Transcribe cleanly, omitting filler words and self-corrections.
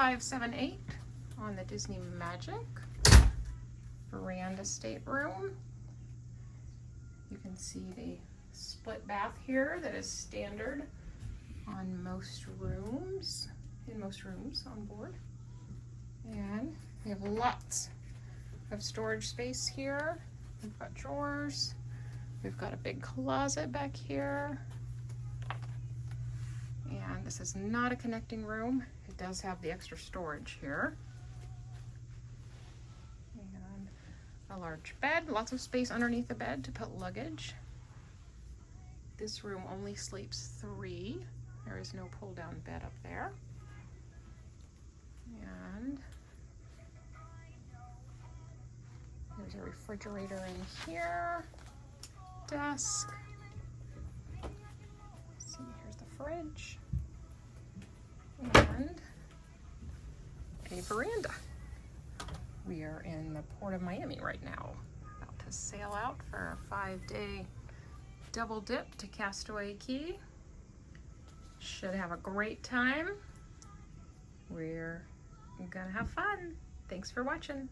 578 on the Disney Magic. Verandah stateroom. You can see the split bath here that is standard on most rooms, in most rooms on board. And we have lots of storage space here. We've got drawers. We've got a big closet back here. And this is not a connecting room. It does have the extra storage here. And a large bed, lots of space underneath the bed to put luggage. This room only sleeps 3. There is no pull down bed up there. And there's a refrigerator in here, desk. Let's see, here's the fridge. And a veranda. We are in the Port of Miami right now, about to sail out for a 5-day double dip to Castaway Cay. Should have a great time. We're gonna have fun. Thanks for watching.